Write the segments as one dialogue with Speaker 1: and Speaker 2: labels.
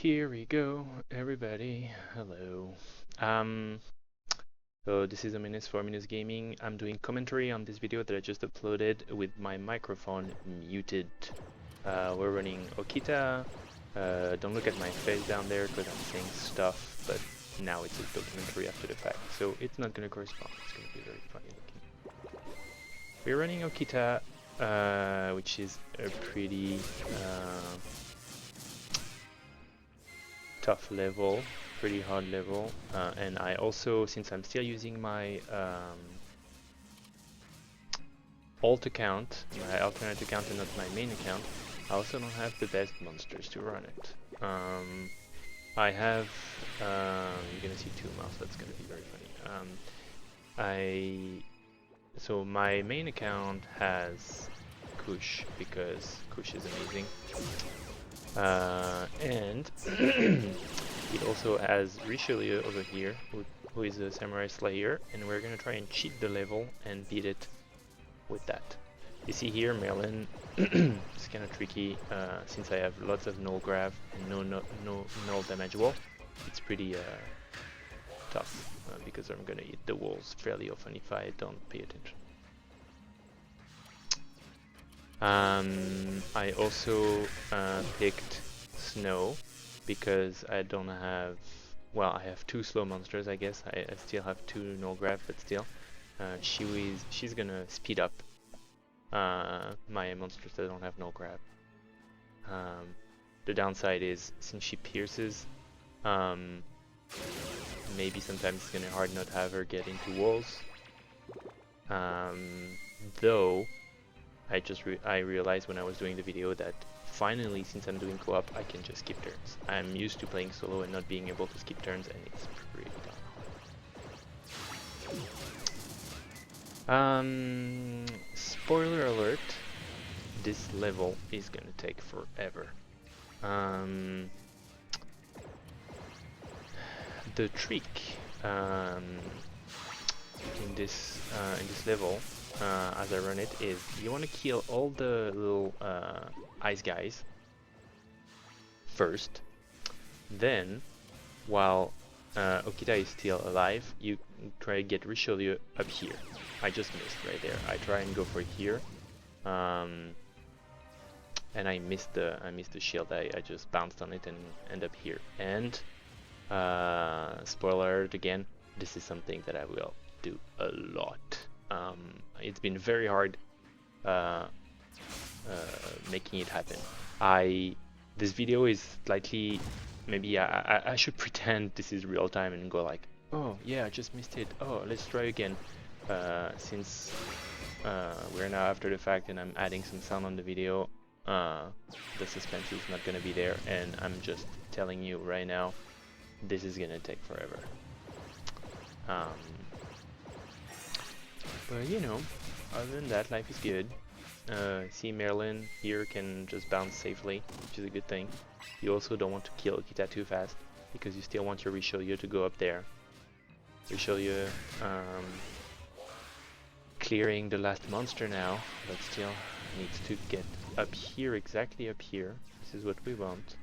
Speaker 1: Here we go, everybody. Hello. Um, so this is a minutes for minutes gaming. I'm doing commentary on this video that I just uploaded with my microphone muted. We're running Okita. Don't look at my face down there because I'm saying stuff, but now it's a documentary after the fact, so it's not going to correspond. It's going to be very funny looking. We're running Okita, which is a pretty tough level, pretty hard level, and I also, since I'm still using my alt account, my alternate account and not my main account, I also don't have the best monsters to run it. I have, you're gonna see two mouths, that's gonna be very funny. So my main account has Kush, because Kush is amazing. And it also has Richelieu over here, who is a Samurai Slayer, and we're gonna try and cheat the level and beat it with that. You see here, Merlin is kind of tricky since I have lots of null grav and no null damage wall. It's pretty tough because I'm gonna hit the walls fairly often if I don't pay attention. I also picked Snow because I don't have, well, I have two slow monsters, I guess. I still have two null grav, but still. She's gonna speed up my monsters that don't have null grav. The downside is, since she pierces, maybe sometimes it's gonna hard not have her get into walls. Though I realized when I was doing the video that finally, since I'm doing co-op, I can just skip turns. I'm used to playing solo and not being able to skip turns, and it's pretty dumb. Spoiler alert, this level is gonna take forever. The trick in this level, as I run it, is you want to kill all the little ice guys first. Then, while Okita is still alive, you try to get Richelieu up here. I just missed right there. I try and go for here, and I missed the shield. I just bounced on it and end up here. And spoiler alert again, this is something that I will do a lot. It's been very hard making it happen. This video is slightly, maybe I should pretend this is real time and go like, oh yeah, I just missed it, oh let's try again, since we're now after the fact and I'm adding some sound on the video. The suspense is not gonna be there, and I'm just telling you right now, this is gonna take forever. But you know, other than that, life is good. See, Merlin here can just bounce safely, which is a good thing. You also don't want to kill Okita too fast, because you still want your Richelieu to go up there. Richelieu clearing the last monster now, but still needs to get up here, exactly up here. This is what we want.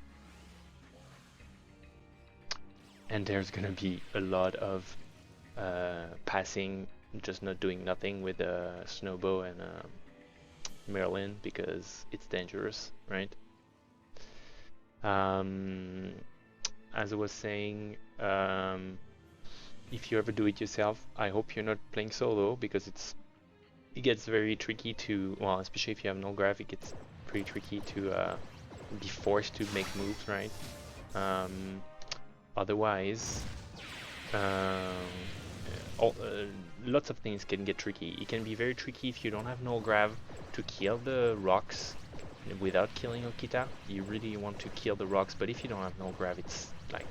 Speaker 1: And there's gonna be a lot of passing, just not doing nothing with Snowbow and Merlin, because it's dangerous, right? As I was saying, if you ever do it yourself, I hope you're not playing solo, because it gets very tricky to, well, especially if you have no grav, it gets pretty tricky to be forced to make moves, right? Otherwise, lots of things can get tricky. It can be very tricky if you don't have null grav to kill the rocks without killing Okita. You really want to kill the rocks, but if you don't have null grav, it's like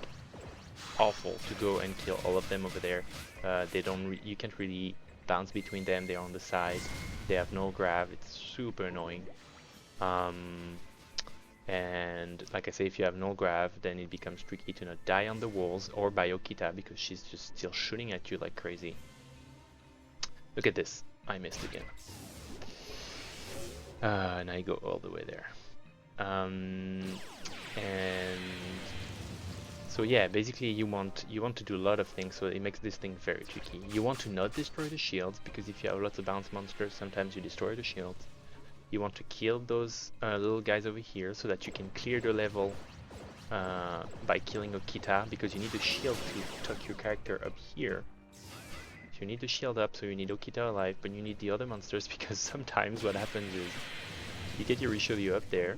Speaker 1: awful to go and kill all of them over there. You can't really bounce between them. They're on the side. They have null grav. It's super annoying. And like I say, if you have null grav, then it becomes tricky to not die on the walls or by Okita, because she's just still shooting at you like crazy. Look at this. I missed again. And I go all the way there. And So yeah, basically you want to do a lot of things, so it makes this thing very tricky. You want to not destroy the shields, because if you have lots of bounce monsters, sometimes you destroy the shields. You want to kill those little guys over here so that you can clear the level by killing Okita, because you need a shield to tuck your character up here. So you need the shield up, so you need Okita alive, but you need the other monsters because sometimes what happens is you get your Richelieu up there,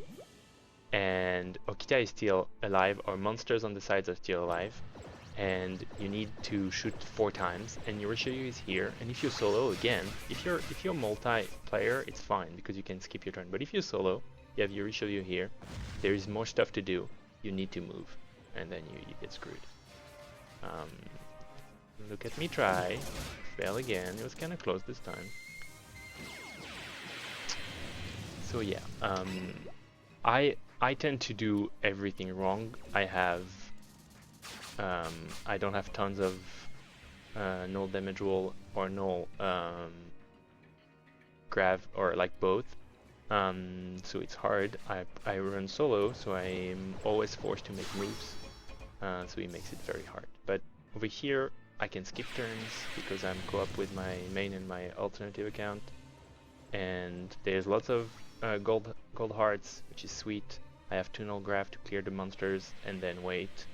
Speaker 1: and Okita is still alive, or monsters on the sides are still alive, and you need to shoot 4 times, and your Richelieu is here. And if you solo again, if you're multiplayer, it's fine because you can skip your turn. But if you solo, you have your Richelieu here. There is more stuff to do. You need to move, and then you get screwed. Look at me try. Fail again. It was kind of close this time. So yeah, I tend to do everything wrong. I don't have tons of null damage roll or null grav, or like both. So it's hard. I run solo, so I'm always forced to make moves. So it makes it very hard. But over here, I can skip turns because I'm co-op with my main and my alternative account. And there's lots of gold hearts, which is sweet. I have 2 null grav to clear the monsters and then wait.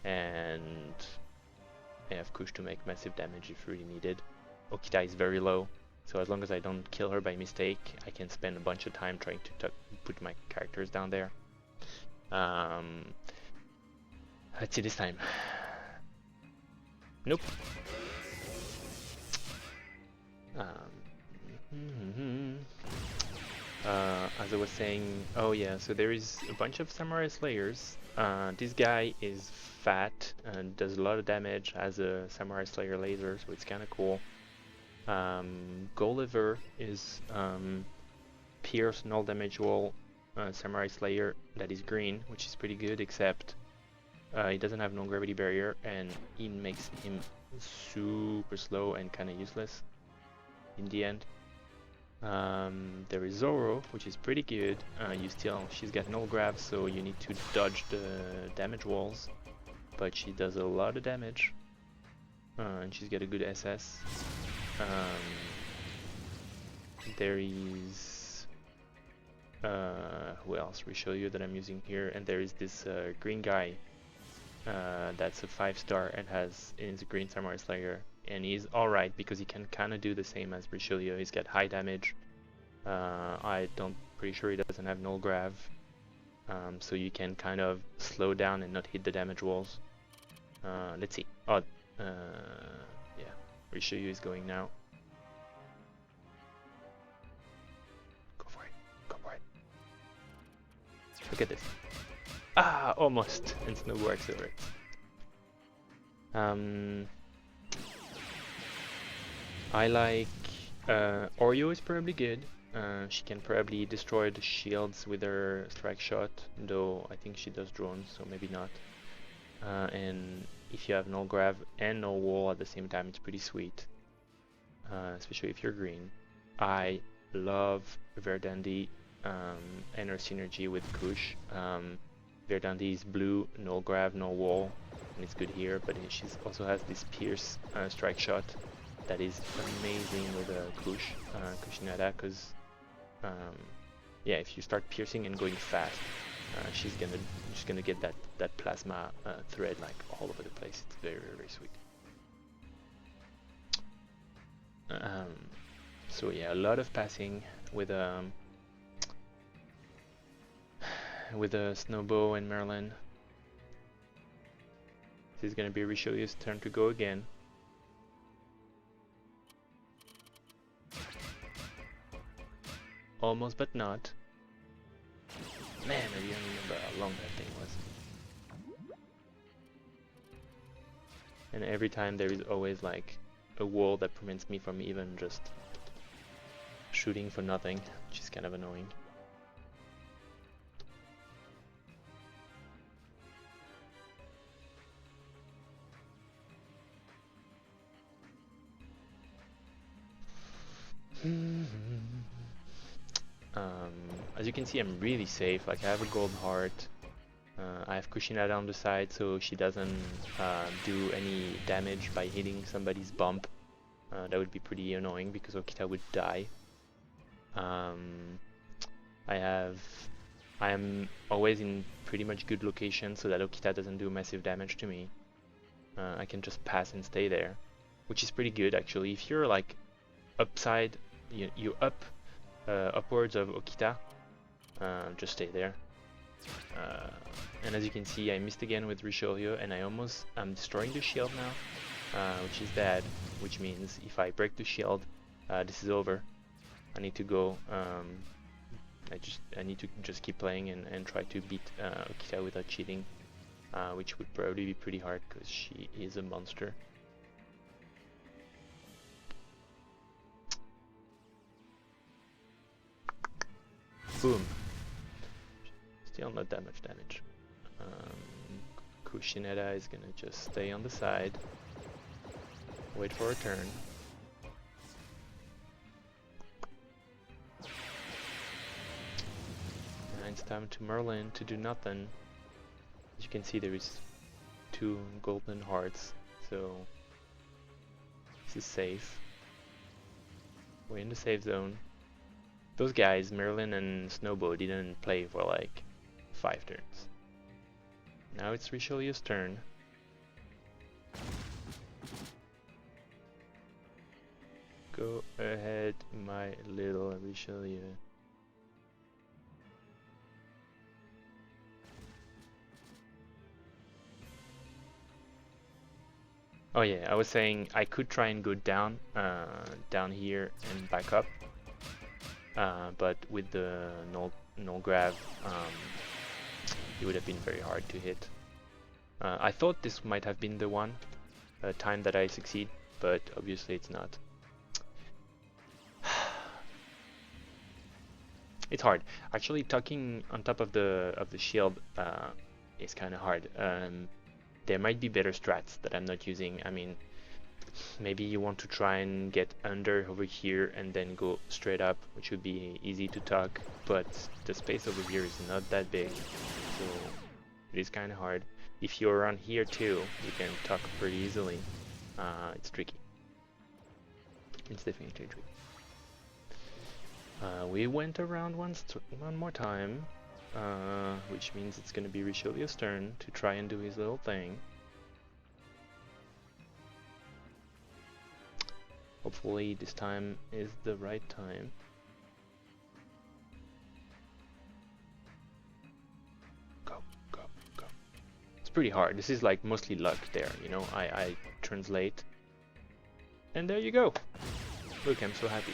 Speaker 1: And I have Kush to make massive damage if really needed. Okita is very low, so as long as I don't kill her by mistake, I can spend a bunch of time trying to put my characters down there. Let's see this time. Nope. As I was saying, oh yeah, so there is a bunch of Samurai Slayers. This guy is fat and does a lot of damage as a Samurai Slayer laser, so it's kind of cool. Gulliver is Pierce null damage wall Samurai Slayer that is green, which is pretty good, except he doesn't have no gravity barrier, and it makes him super slow and kind of useless in the end. There is Zoro, which is pretty good. She's got no grav, so you need to dodge the damage walls, but she does a lot of damage, and she's got a good SS. There is who else? We show you that I'm using here, and there is this green guy that's a 5-star and is a green Samurai Slayer. And he's alright because he can kind of do the same as Richelieu. He's got high damage. Pretty sure he doesn't have null grav. So you can kind of slow down and not hit the damage walls. Let's see. Oh, yeah. Richelieu is going now. Go for it. Go for it. Look at this. Ah, almost. And Snowboard accelerates. I like Oreo is probably good. She can probably destroy the shields with her strike shot, though I think she does drones, so maybe not. And if you have no grav and no wall at the same time, it's pretty sweet, especially if you're green. I love Verdandi and her synergy with Kush. Verdandi is blue, no grav, no wall, and it's good here, but she also has this Pierce strike shot that is amazing with Kushinada, because yeah, if you start piercing and going fast, she's gonna get that plasma thread like all over the place. It's very, very, very sweet. So yeah, a lot of passing with a Snowbow and Merlin. This is gonna be Richelieu's turn to go again. Almost, but not. Man, I don't remember how long that thing was. And every time there is always like a wall that prevents me from even just shooting for nothing, which is kind of annoying. As you can see, I'm really safe. Like, I have a gold heart. I have Kushinada on the side, so she doesn't do any damage by hitting somebody's bump. That would be pretty annoying because Okita would die. I am always in pretty much good location so that Okita doesn't do massive damage to me. I can just pass and stay there, which is pretty good actually. If you're like upside, you upwards of Okita, just stay there. And as you can see, I missed again with Richelieu, and I'm destroying the shield now, which is bad. Which means if I break the shield, this is over. I need to go. I need to just keep playing and try to beat Okita without cheating, which would probably be pretty hard because she is a monster. Boom. Still not that much damage. Kushinada is gonna just stay on the side, wait for a turn. And it's time to Merlin to do nothing. As you can see, there is 2 golden hearts, so this is safe. We're in the safe zone. Those guys, Merlin and Snowbow, didn't play for like 5 turns. Now it's Richelieu's turn. Go ahead, my little Richelieu. Oh yeah, I was saying I could try and go down here and back up, but with the null grab, it would have been very hard to hit. I thought this might have been the one time that I succeed, but obviously it's not. It's hard. Actually, tucking on top of the shield is kind of hard. There might be better strats that I'm not using. I mean, maybe you want to try and get under over here and then go straight up, which would be easy to tuck, but the space over here is not that big, so it is kind of hard. If you're around here too, you can tuck pretty easily. It's tricky. It's definitely tricky. We went around one more time, which means it's going to be Richelieu's turn to try and do his little thing. Hopefully this time is the right time. Go, go, go. It's pretty hard. This is like mostly luck there, you know. I translate. And there you go. Look, I'm so happy.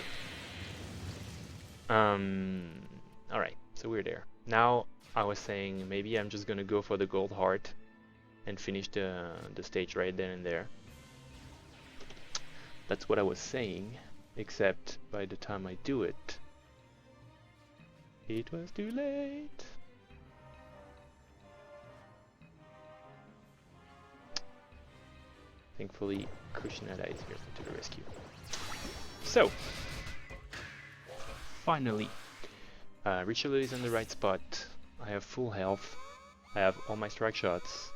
Speaker 1: Alright, so we're there. Now I was saying maybe I'm just gonna go for the gold heart and finish the stage right then and there. That's what I was saying, except by the time I do it, it was too late. Thankfully, Kushinada is here to the rescue. So, finally, Richelieu is in the right spot. I have full health. I have all my strike shots.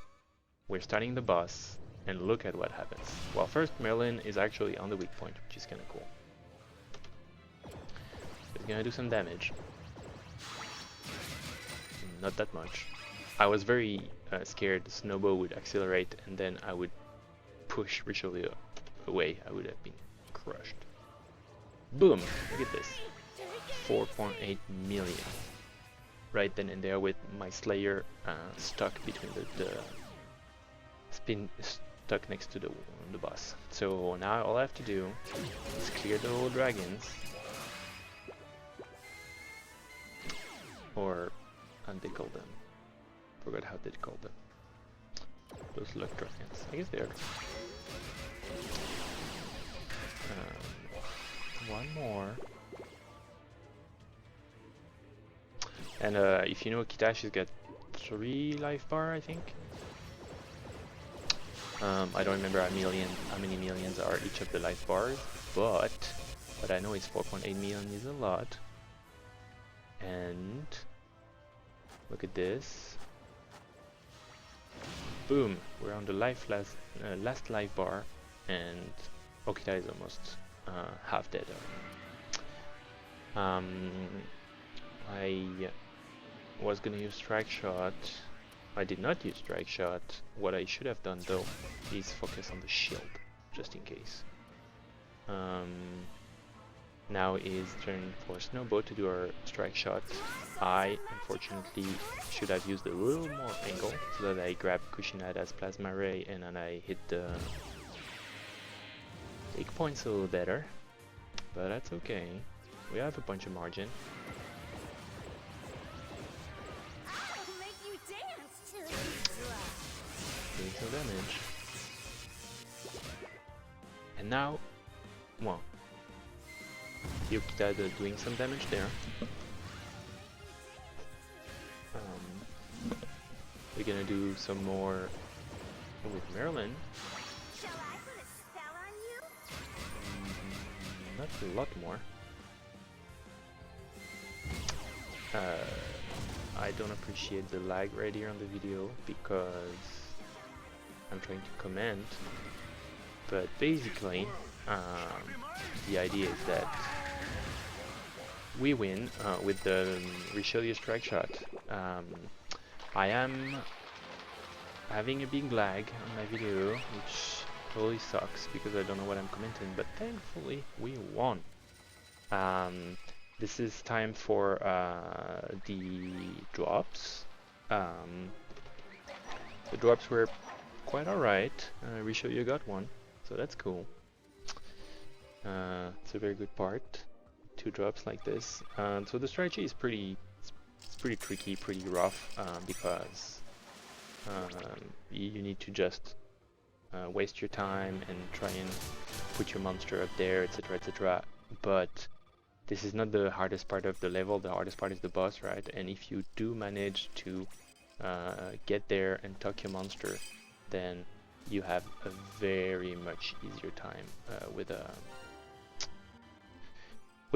Speaker 1: We're starting the boss, and look at what happens. Well, first Merlin is actually on the weak point, which is kind of cool. He's gonna do some damage. Not that much. I was very scared Snowbow would accelerate, and then I would push Richelieu away. I would have been crushed. Boom! Look at this. 4.8 million. Right then and there with my Slayer stuck between the spin stuck next to the boss. So now all I have to do is clear the whole dragons or they call them. Forgot how they call them. Those luck dragons. I guess they are. One more. And if you know Okita, she's got 3 life bar, I think. I don't remember how many millions are each of the life bars, but what I know is 4.8 million is a lot. And look at this. boom, we're on the last life bar, and Okita is almost half dead. I was gonna use strike shot. I did not use strike shot. What I should have done though is focus on the shield, just in case. Now is turn for Snowboat to do our strike shot. I unfortunately should have used a little more angle so that I grab Kushinada's Plasma Ray and then I hit the weak points a little better. But that's okay. We have a bunch of margin. Doing some damage. And now, well, Okita doing some damage there. We're gonna do some more with Marilyn. Not a lot more. I don't appreciate the lag right here on the video because I'm trying to comment, but basically the idea is that we win with the Richelieu strike shot. I am having a big lag on my video, which totally sucks because I don't know what I'm commenting, but thankfully we won. This is time for the drops. The drops were quite alright. Richelieu got one, so that's cool. It's a very good part. 2 drops like this. So the strategy is pretty tricky, pretty rough, because you need to just waste your time and try and put your monster up there, etc, etc. But this is not the hardest part of the level. The hardest part is the boss, right? And if you do manage to get there and tuck your monster, then you have a very much easier time with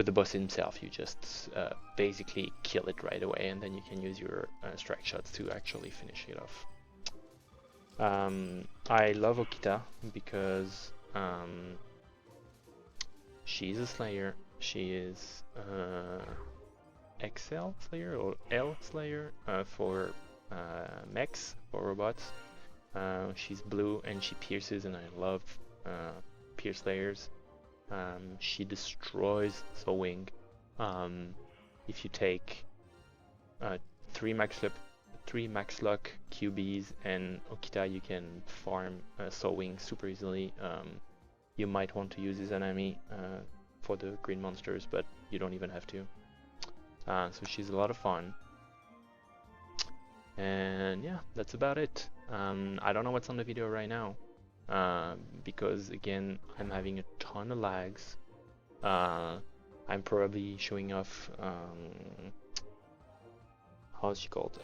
Speaker 1: the boss himself. You just basically kill it right away, and then you can use your strike shots to actually finish it off. I love Okita because she's a Slayer. She is XL Slayer or L Slayer for mechs, for robots. She's blue and she pierces, and I love pierce slayers. She destroys sewing. If you take 3 max luck QBs and Okita, you can farm sewing super easily. You might want to use this enemy for the green monsters, but you don't even have to. So she's a lot of fun. And yeah, that's about it. I don't know what's on the video right now, because again, I'm having a ton of lags. I'm probably showing off how's she called?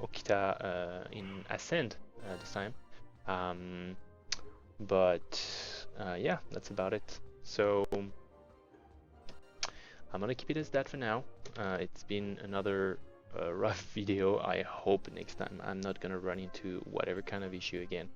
Speaker 1: Okita in Ascend this time. But yeah, that's about it. So I'm gonna keep it as that for now. It's been another rough video. I hope next time I'm not gonna run into whatever kind of issue again.